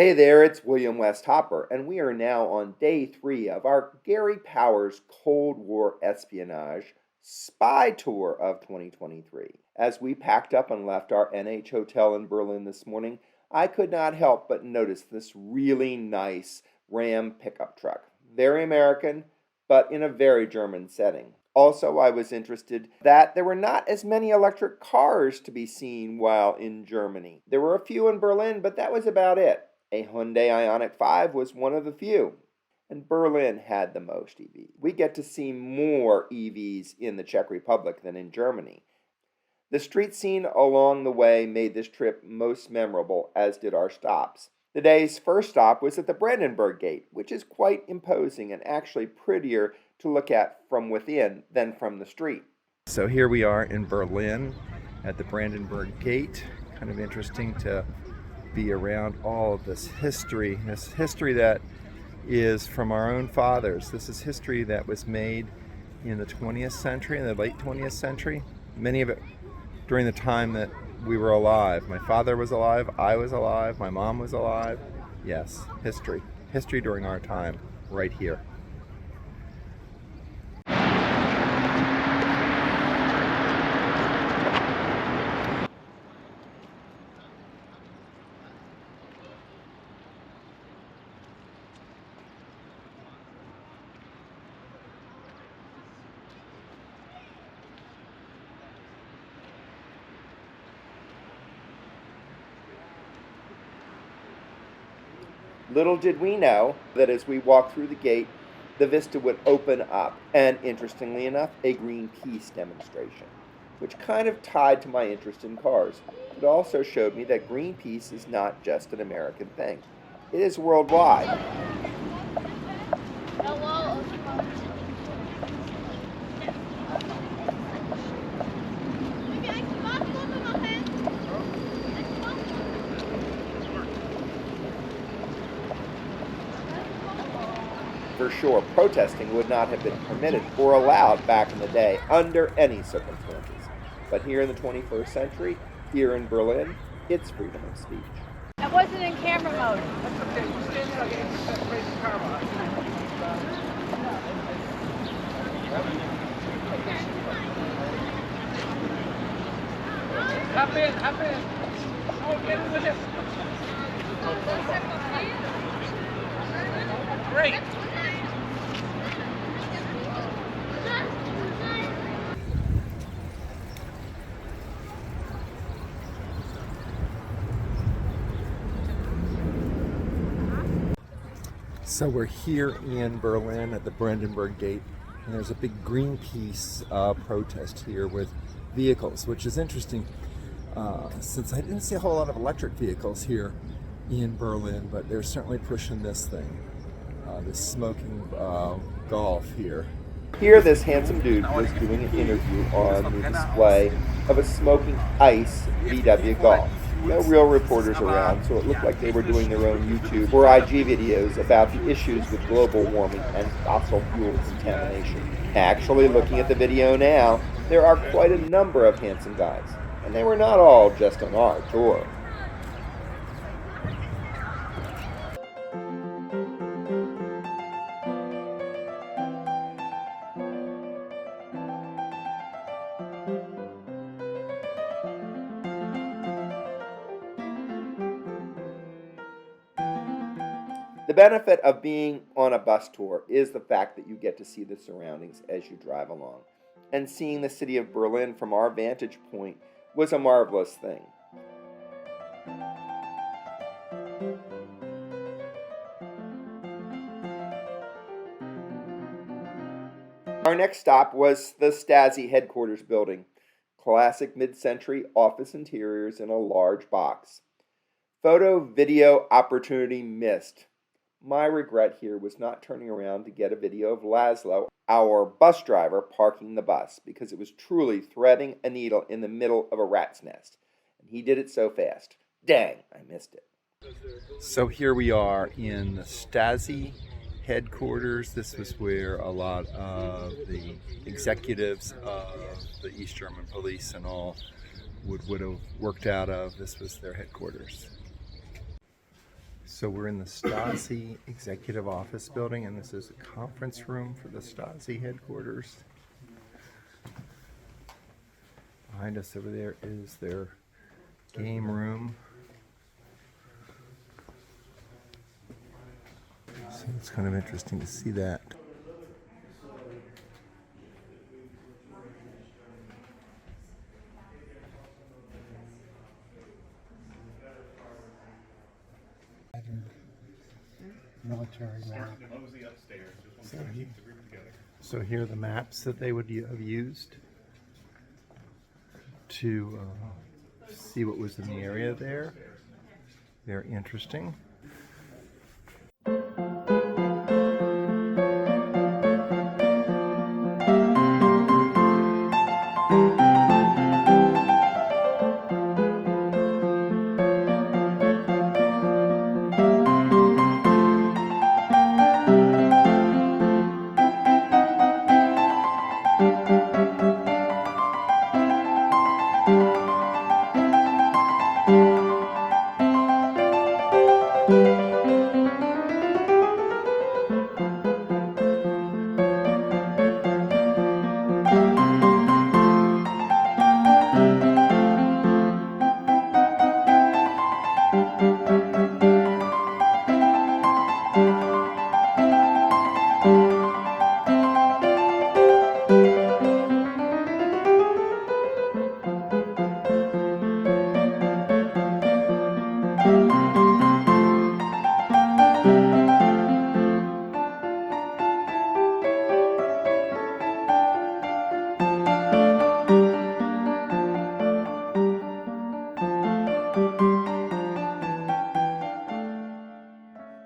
Hey there, it's William West Hopper, and we are now on day 3 of our Gary Powers Cold War Espionage Spy Tour of 2023. As we packed up and left our NH Hotel in Berlin this morning, I could not help but notice this really nice Ram pickup truck. Very American, but in a very German setting. Also, I was interested that there were not as many electric cars to be seen while in Germany. There were a few in Berlin, but that was about it. A Hyundai Ioniq 5 was one of the few, and Berlin had the most EVs. We get to see more EVs in the Czech Republic than in Germany. The street scene along the way made this trip most memorable, as did our stops. The day's first stop was at the Brandenburg Gate, which is quite imposing and actually prettier to look at from within than from the street. So here we are in Berlin at the Brandenburg Gate. Kind of interesting to be around all of this history that is from our own fathers. This is history that was made in the 20th century, in the late 20th century. Many of it during the time that we were alive. My father was alive, I was alive, my mom was alive. Yes, history. History during our time, right here. Little did we know that as we walked through the gate, the vista would open up, and interestingly enough, a Greenpeace demonstration, which kind of tied to my interest in cars. It also showed me that Greenpeace is not just an American thing. It is worldwide. For sure, protesting would not have been permitted or allowed back in the day under any circumstances. But here in the 21st century, here in Berlin, it's freedom of speech. I wasn't in camera mode. That's okay. You stand there, I'll get you set raise the car behind. Hop in, hop in. Oh, get in with him. Great. So we're here in Berlin at the Brandenburg Gate, and there's a big Greenpeace protest here with vehicles, which is interesting since I didn't see a whole lot of electric vehicles here in Berlin, but they're certainly pushing this thing, this smoking Golf here. Here, this handsome dude was doing an interview on the display of a smoking ice VW Golf. No real reporters around, so it looked like they were doing their own YouTube or IG videos about the issues with global warming and fossil fuel contamination. Actually, looking at the video now, there are quite a number of handsome guys, and they were not all just on our tour. The benefit of being on a bus tour is the fact that you get to see the surroundings as you drive along. And seeing the city of Berlin from our vantage point was a marvelous thing. Our next stop was the Stasi headquarters building. Classic mid-century office interiors in a large box. Photo video opportunity missed. My regret here was not turning around to get a video of Laszlo, our bus driver, parking the bus, because it was truly threading a needle in the middle of a rat's nest. And he did it so fast. Dang, I missed it. So here we are in the Stasi headquarters. This was where a lot of the executives of the East German police and all would have worked out of. This was their headquarters. So we're in the Stasi Executive Office building, and this is a conference room for the Stasi headquarters. Behind us over there is their game room. So it's kind of interesting to see that. Military map. So here are the maps that they would have used to see what was in the area there. Very interesting.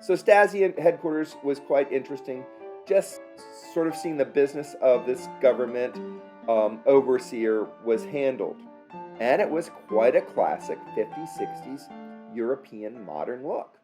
So Stasi headquarters was quite interesting, just sort of seeing the business of this government overseer was handled. And it was quite a classic 50s, 60s European modern look.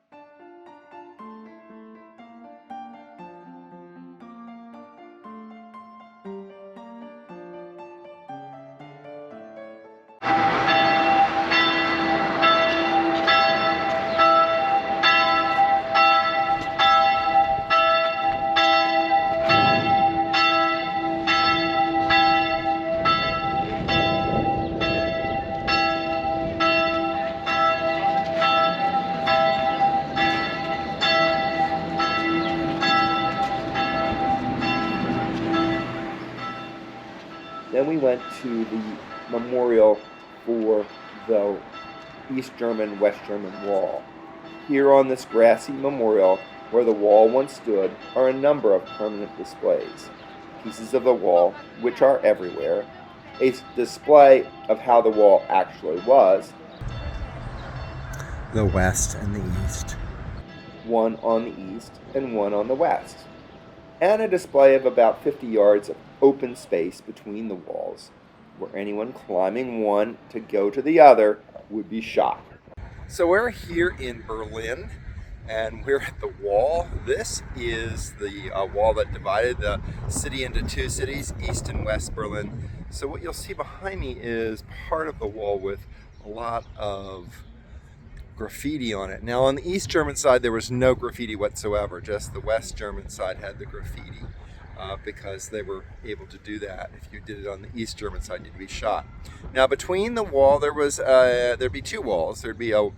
Then we went to the memorial for the East German, West German wall. Here on this grassy memorial, where the wall once stood, are a number of permanent displays. Pieces of the wall, which are everywhere, a display of how the wall actually was. The west and the east. One on the east and one on the west. And a display of about 50 yards of open space between the walls, where anyone climbing one to go to the other would be shot. So we're here in Berlin, and we're at the wall. This is the wall that divided the city into two cities, East and West Berlin. So what you'll see behind me is part of the wall with a lot of graffiti on it. Now on the East German side there was no graffiti whatsoever, just the West German side had the graffiti because they were able to do that. If you did it on the East German side you'd be shot. Now between the wall there'd be two walls. There'd be a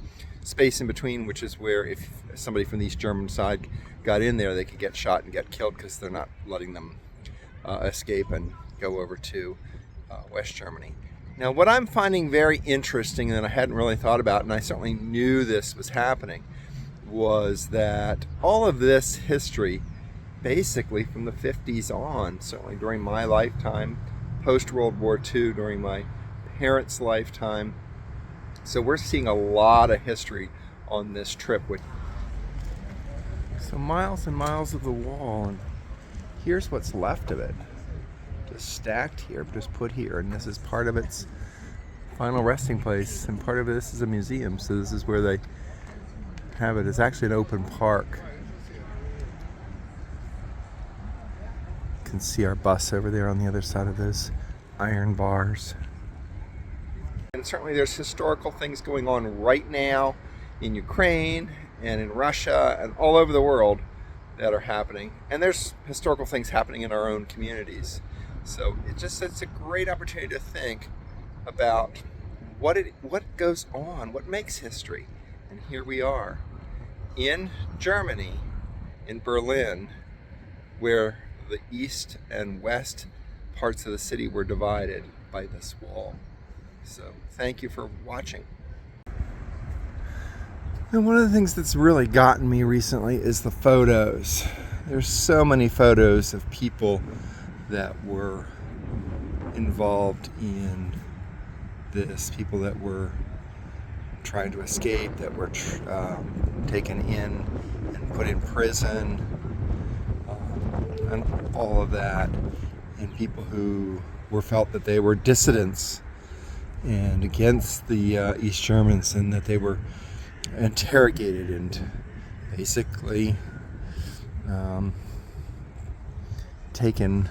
space in between, which is where if somebody from the East German side got in there they could get shot and get killed because they're not letting them escape and go over to West Germany. Now, what I'm finding very interesting that I hadn't really thought about, and I certainly knew this was happening, was that all of this history, basically from the 50s on, certainly during my lifetime, post-World War II, during my parents' lifetime, so we're seeing a lot of history on this trip. So miles and miles of the wall, and here's what's left of it. Just stacked here, just put here, and this is part of its final resting place, and part of this is a museum, so this is where they have it. It's actually an open park. You can see our bus over there on the other side of those iron bars. And certainly there's historical things going on right now in Ukraine and in Russia and all over the world that are happening. And there's historical things happening in our own communities. So it's a great opportunity to think about what goes on, what makes history. And here we are in Germany, in Berlin, where the east and west parts of the city were divided by this wall. So thank you for watching. And one of the things that's really gotten me recently is the photos. There's so many photos of people that were involved in this, people that were trying to escape, that were taken in and put in prison, and all of that, and people who felt that they were dissidents and against the East Germans, and that they were interrogated and basically taken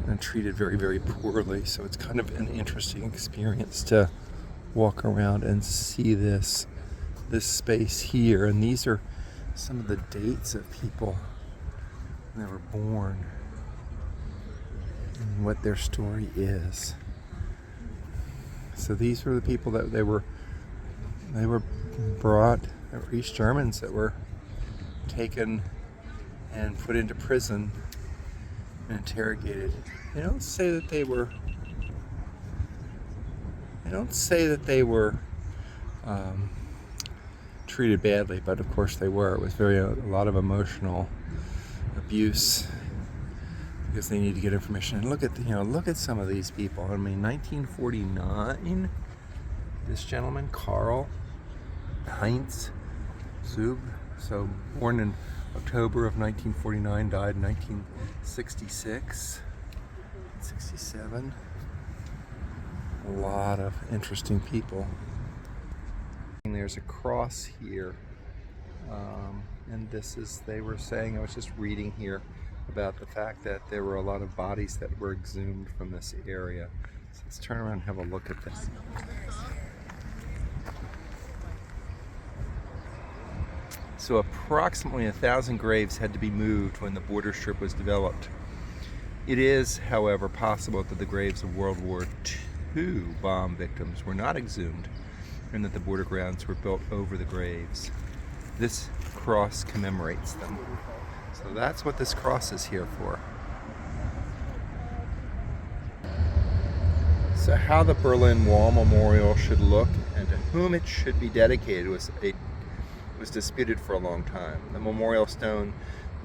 and treated very, very poorly. So it's kind of an interesting experience to walk around and see this space here. And these are some of the dates of people that were born and what their story is. So these were the people that they were brought, that were East Germans that were taken and put into prison and interrogated. They don't say that they were treated badly, but of course they were. It was a lot of emotional abuse because they need to get information. And look at some of these people. I mean, 1949, this gentleman, Karl Heinz Zub, so born in October of 1949, died in 1966, 67. A lot of interesting people. And there's a cross here, and they were saying, I was just reading here about the fact that there were a lot of bodies that were exhumed from this area. So let's turn around and have a look at this. So approximately 1,000 graves had to be moved when the border strip was developed. It is, however, possible that the graves of World War II bomb victims were not exhumed and that the border grounds were built over the graves. This cross commemorates them. So that's what this cross is here for. So how the Berlin Wall Memorial should look and to whom it should be dedicated was disputed for a long time. The memorial stone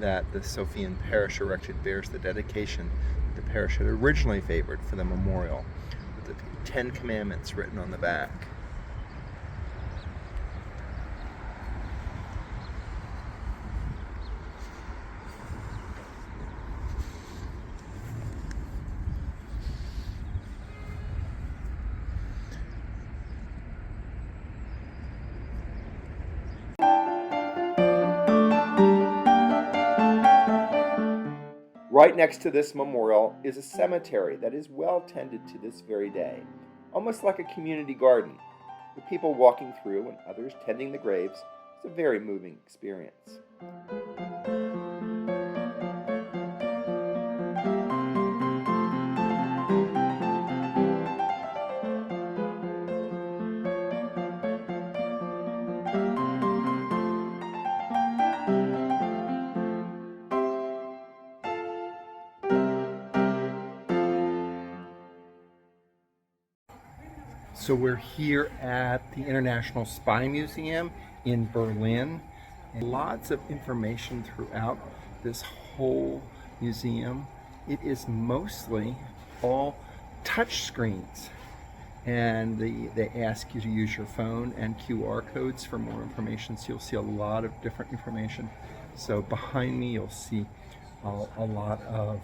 that the Sophian parish erected bears the dedication that the parish had originally favored for the memorial, with the 10 Commandments written on the back. Right next to this memorial is a cemetery that is well tended to this very day, almost like a community garden, with people walking through and others tending the graves. It's a very moving experience. So we're here at the International Spy Museum in Berlin. And lots of information throughout this whole museum. It is mostly all touch screens. And they ask you to use your phone and QR codes for more information. So you'll see a lot of different information. So behind me you'll see a lot of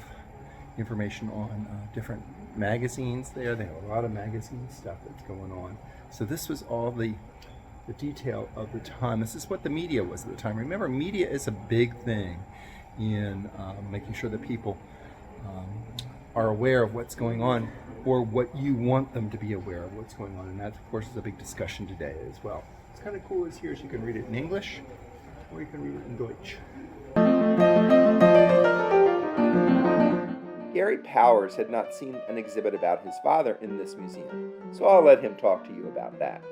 information on different magazines there. They have a lot of magazine stuff that's going on. So this was all the detail of the time. This is what the media was at the time. Remember, media is a big thing in making sure that people are aware of what's going on, or what you want them to be aware of what's going on. And that, of course, is a big discussion today as well. What's kind of cool is here is you can read it in English or you can read it in Deutsch. Gary Powers had not seen an exhibit about his father in this museum, so I'll let him talk to you about that.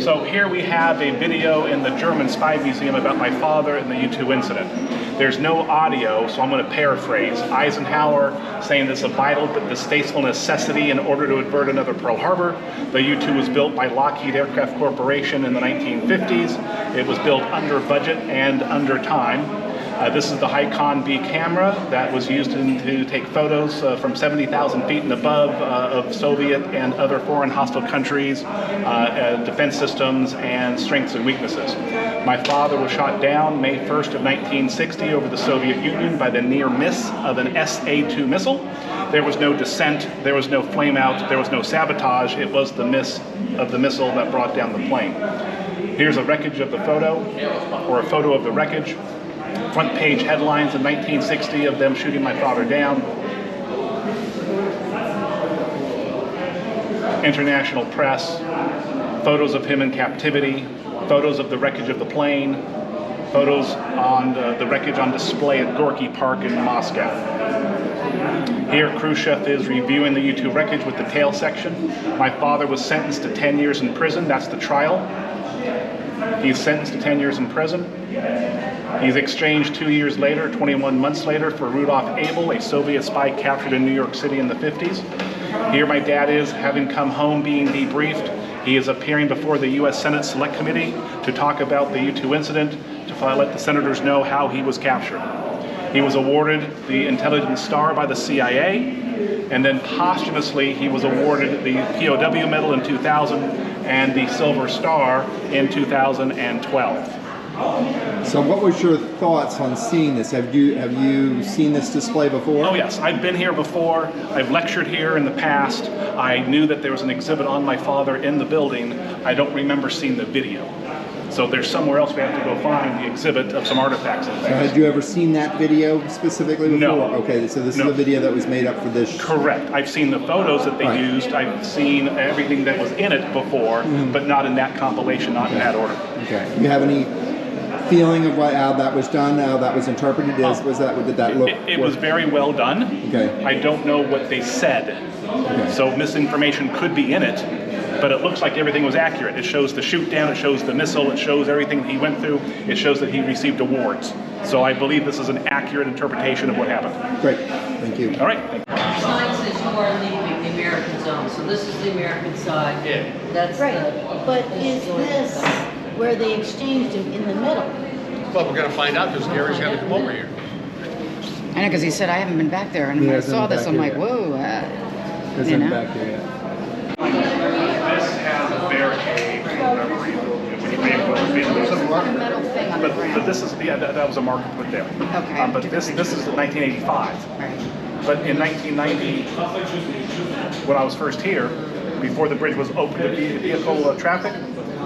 So here we have a video in the German Spy Museum about my father and the U-2 incident. There's no audio, so I'm going to paraphrase. Eisenhower saying this is a vital but distasteful necessity in order to avert another Pearl Harbor. The U-2 was built by Lockheed Aircraft Corporation in the 1950s. It was built under budget and under time. This is the Hikon B camera that was used to take photos from 70,000 feet and above of Soviet and other foreign hostile countries, defense systems, and strengths and weaknesses. My father was shot down May 1st of 1960 over the Soviet Union by the near miss of an SA-2 missile. There was no descent, there was no flame out, there was no sabotage. It was the miss of the missile that brought down the plane. Here's a wreckage of the photo, or a photo of the wreckage. Front page headlines in 1960 of them shooting my father down. International press, photos of him in captivity, photos of the wreckage of the plane, photos on the wreckage on display at Gorky Park in Moscow. Here Khrushchev is reviewing the U-2 wreckage with the tail section. My father was sentenced to 10 years in prison. That's the trial. He's sentenced to 10 years in prison. He's exchanged 2 years later, 21 months later, for Rudolf Abel, a Soviet spy captured in New York City in the 50s. Here my dad is, having come home, being debriefed. He is appearing before the U.S. Senate Select Committee to talk about the U-2 incident, to let the senators know how he was captured. He was awarded the Intelligence Star by the CIA, and then posthumously he was awarded the POW Medal in 2000 and the Silver Star in 2012. So what was your thoughts on seeing this? Have you seen this display before? Oh yes, I've been here before. I've lectured here in the past. I knew that there was an exhibit on my father in the building. I don't remember seeing the video. So there's somewhere else we have to go find the exhibit of some artifacts and things. So had you ever seen that video specifically before? No. Okay, so this No. is a video that was made up for this. Correct. I've seen the photos that they Right. used. I've seen everything that was in it before, but not in that compilation, not in that order. Okay. Do you have any feeling of how that was done, how that was interpreted? Did that look? It was very well done. Okay. I don't know what they said. Okay. So misinformation could be in it, but it looks like everything was accurate. It shows the shoot down, it shows the missile, it shows everything he went through, it shows that he received awards. So I believe this is an accurate interpretation of what happened. Great. Thank you. All right. Sign says you are leaving the American zone, so this is the American side. Yeah. That's Right, the. but is this where they exchanged him in the middle? Well, we're gonna find out because Gary's gonna come over here. I know, because he said I haven't been back there, and He when I hasn't saw been this, back I'm here like, yet. whoa, Isn't you know? back there yet. This has a barricade for whatever reason. When you pay for it, There's a metal thing on the but ground. this is, yeah, that was a marker put there. Okay. But this is 1985. Right. But in 1990, when I was first here, before the bridge was open to vehicle traffic,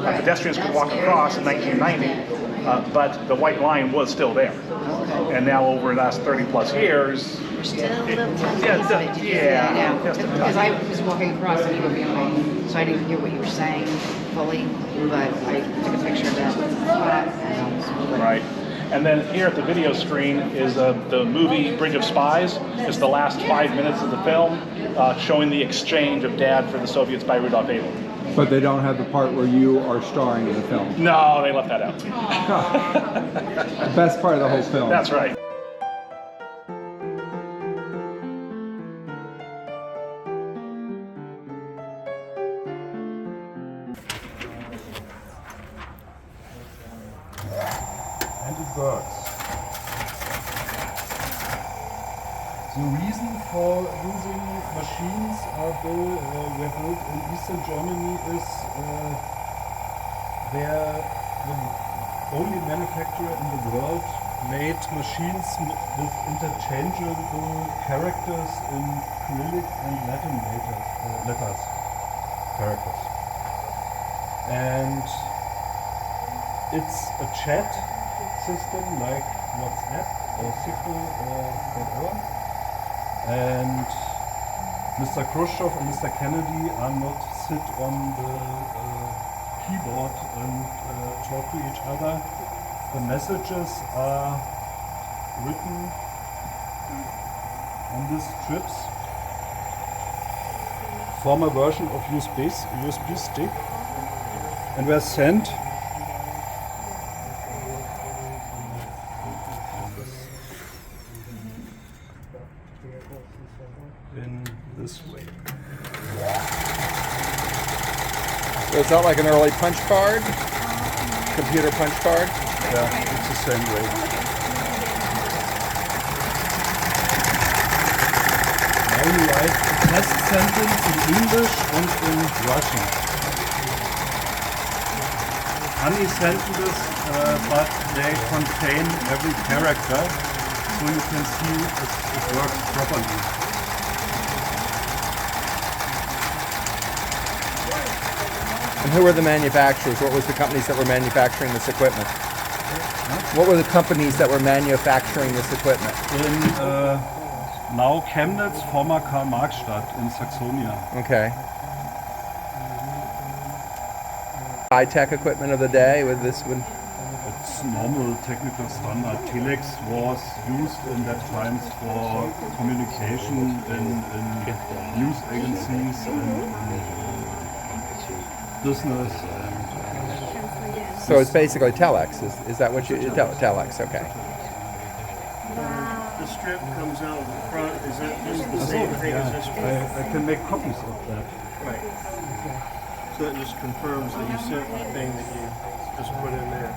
pedestrians could walk across in 1990, but the white line was still there. And now over the last 30 plus years, Still a little tiny yeah, piece of it. yeah, just a Because touch. I was walking across and you were behind me, so I didn't hear what you were saying fully, but I took a picture of that spot. And Right. And then here at the video screen is the movie Bridge of Spies. It's the last 5 minutes of the film, showing the exchange of Dad for the Soviets by Rudolf Abel. But they don't have the part where you are starring in the film. No, they left that out. The best part of the whole film. That's right. And it works. The reason for using machines were built in Eastern Germany is they're the only manufacturer in the world made machines with interchangeable characters in Cyrillic and Latin letters characters. And it's a chat system like WhatsApp, or sickle or whatever. And Mr. Khrushchev and Mr. Kennedy are not sit on the keyboard and talk to each other. The messages are written on these strips. Former version of USB stick, and were sent in this way. So is that like an early punch card? Computer punch card? Yeah, it's the same way. Now you write a test sentence in English and in Russian. Funny sentences, but they contain every character, so you can see it works properly. And who were the manufacturers? What was the companies that were manufacturing this equipment? What were the companies that were manufacturing this equipment? In now Chemnitz, former Karl-Marx-Stadt in Saxonia. Okay. High-tech equipment of the day with this one? It's normal technical standard. Telex was used in that times for communication in news agencies and business. So it's basically telex. Is that what you telex? Okay. The strip comes out of the front. Is that just the same thing as this one? I can make copies of that. Right. So that just confirms that you sent the thing that you just put in there.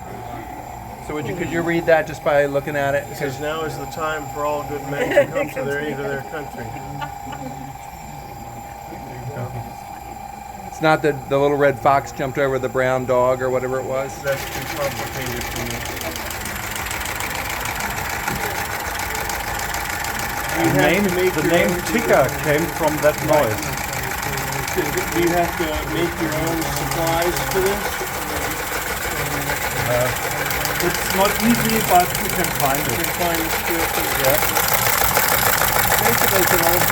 So could you read that just by looking at it? It says, now is the time for all good men to come to their aid of their country. It's not that the little red fox jumped over the brown dog or whatever it was? That's too complicated for me. The name ticker came from that noise. Do you have to make your own supplies for this? It's not easy, but you can find it. You can find the script. Yeah. Basically, it's an old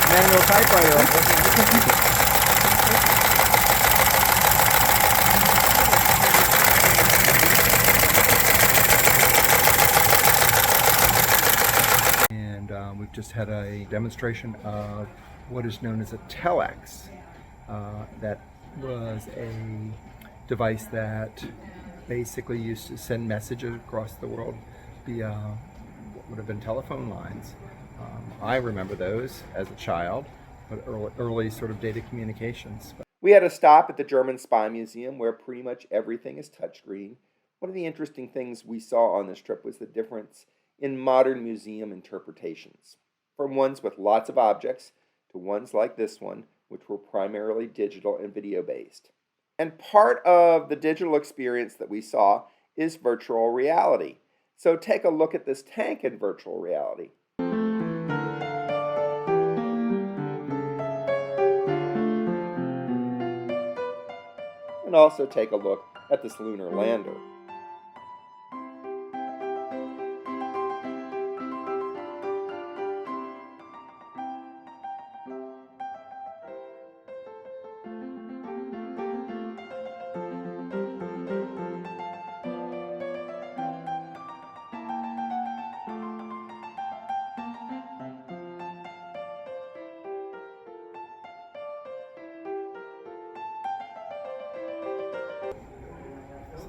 manual typewriter. And we've just had a demonstration of what is known as a telex. That was a device that basically used to send messages across the world via what would have been telephone lines. I remember those as a child, but early sort of data communications. We had a stop at the German Spy Museum where pretty much everything is touchscreen. One of the interesting things we saw on this trip was the difference in modern museum interpretations, from ones with lots of objects to ones like this one, which were primarily digital and video based. And part of the digital experience that we saw is virtual reality. So take a look at this tank in virtual reality. And also take a look at this lunar lander.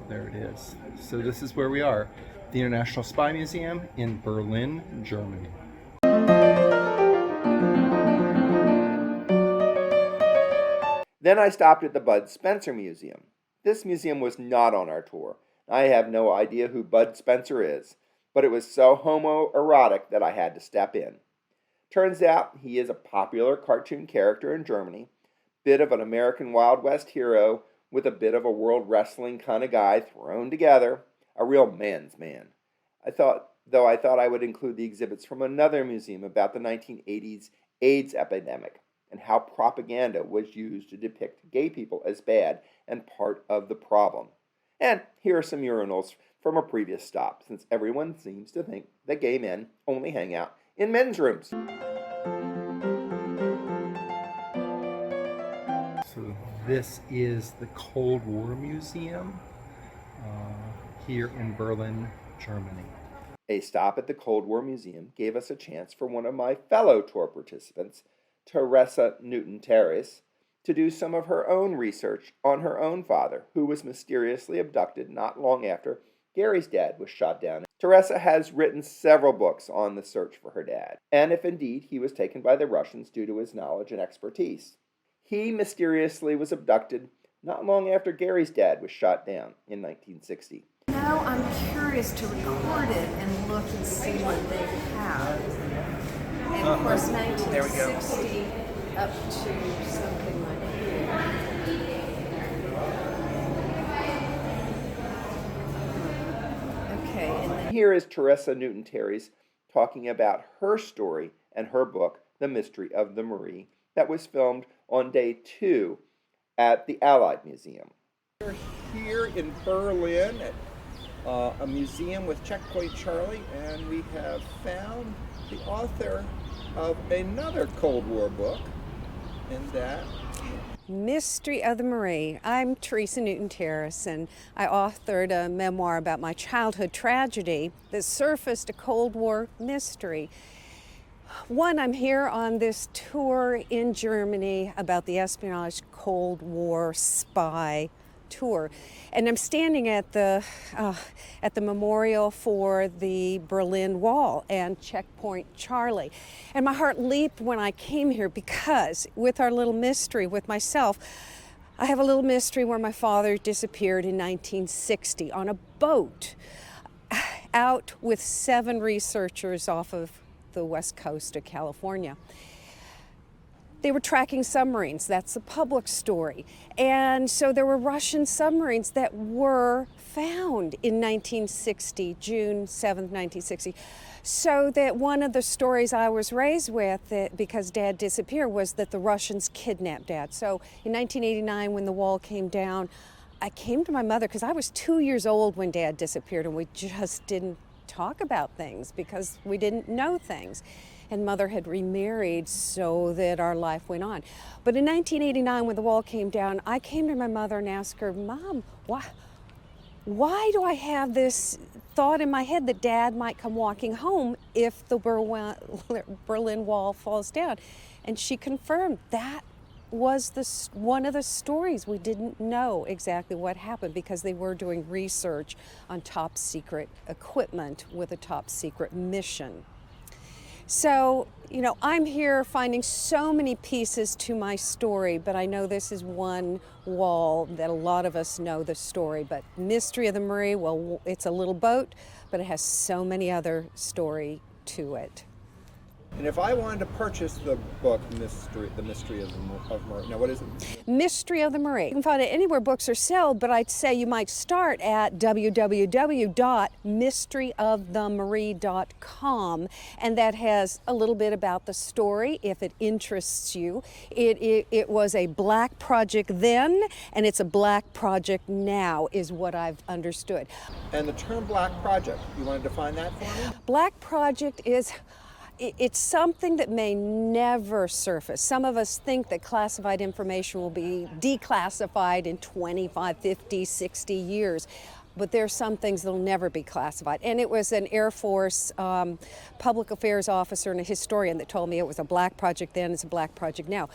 There it is. So this is where we are, the International Spy Museum in Berlin, Germany. Then I stopped at the Bud Spencer Museum. This museum was not on our tour. I have no idea who Bud Spencer is, but it was so homoerotic that I had to step in. Turns out he is a popular cartoon character in Germany, bit of an American Wild West hero, with a bit of a world wrestling kind of guy thrown together, a real man's man. I thought I would include the exhibits from another museum about the 1980s AIDS epidemic and how propaganda was used to depict gay people as bad and part of the problem. And here are some urinals from a previous stop, since everyone seems to think that gay men only hang out in men's rooms. So this is the Cold War Museum here in Berlin, Germany. A stop at the Cold War Museum gave us a chance for one of my fellow tour participants, Teresa Newton-Terres, to do some of her own research on her own father, who was mysteriously abducted not long after Gary's dad was shot down. Teresa has written several books on the search for her dad, and if indeed he was taken by the Russians due to his knowledge and expertise. He mysteriously was abducted not long after Gary's dad was shot down in 1960. Now I'm curious to record it and look and see what they have. And of course 1960 up to something like okay, and then here is Teresa Newton-Terres talking about her story and her book, The Mystery of the Marie, that was filmed on day 2 at the Allied Museum. We're here in Berlin at a museum with Checkpoint Charlie, and we have found the author of another Cold War book, and that Mystery of the Marie. I'm Teresa Newton-Terres, and I authored a memoir about my childhood tragedy that surfaced a Cold War mystery. One, I'm here on this tour in Germany about the Espionage Cold War spy tour, and I'm standing at the memorial for the Berlin Wall and Checkpoint Charlie, and my heart leaped when I came here because with our little mystery with myself, I have a little mystery where my father disappeared in 1960 on a boat out with 7 researchers off of the west coast of California. They were tracking submarines. That's the public story. And so there were Russian submarines that were found in 1960, June 7th, 1960. So that one of the stories I was raised with, that because Dad disappeared, was that the Russians kidnapped Dad. So in 1989, when the wall came down, I came to my mother because I was 2 years old when Dad disappeared, and we just didn't talk about things because we didn't know things. And Mother had remarried so that our life went on. But in 1989, when the wall came down, I came to my mother and asked her, Mom, why do I have this thought in my head that Dad might come walking home if the Berlin Wall falls down? And she confirmed that was one of the stories. We didn't know exactly what happened because they were doing research on top secret equipment with a top secret mission. So, you know, I'm here finding so many pieces to my story, but I know this is one wall that a lot of us know the story. But Mystery of the Marie, well, it's a little boat, but it has so many other story to it. And if I wanted to purchase the book, The Mystery of Marie, now what is it? Mystery of the Marie. You can find it anywhere books are sold, but I'd say you might start at www.mysteryofthemarie.com, and that has a little bit about the story if it interests you. It was a black project then, and it's a black project now, is what I've understood. And the term black project, you want to define that for me? Black project is... it's something that may never surface. Some of us think that classified information will be declassified in 25, 50, 60 years. But there are some things that will never be classified. And it was an Air Force public affairs officer and a historian that told me it was a black project then, it's a black project now.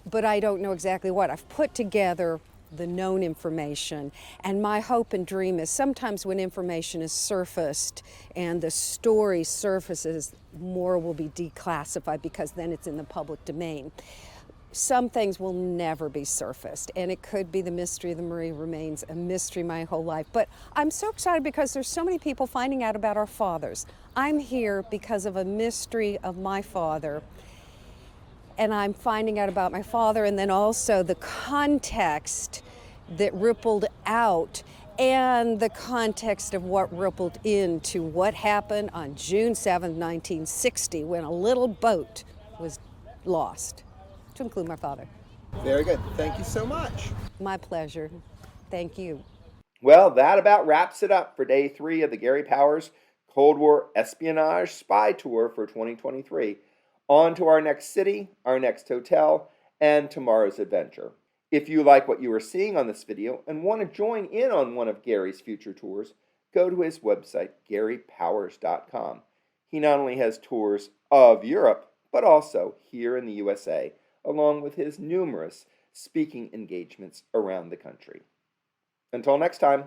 But I don't know exactly what. I've put together the known information, and my hope and dream is sometimes when information is surfaced and the story surfaces, more will be declassified because then it's in the public domain. Some things will never be surfaced, and it could be the Mystery of the Marie remains a mystery my whole life. But I'm so excited because there's so many people finding out about our fathers. I'm here because of a mystery of my father, and I'm finding out about my father, and then also the context that rippled out and the context of what rippled into what happened on June 7, 1960, when a little boat was lost, to include my father. Very good. Thank you so much. My pleasure. Thank you. Well, that about wraps it up for day 3 of the Gary Powers Cold War Espionage Spy Tour for 2023. On to our next city, our next hotel, and tomorrow's adventure. If you like what you are seeing on this video and want to join in on one of Gary's future tours, go to his website, garypowers.com. He not only has tours of Europe, but also here in the USA, along with his numerous speaking engagements around the country. Until next time.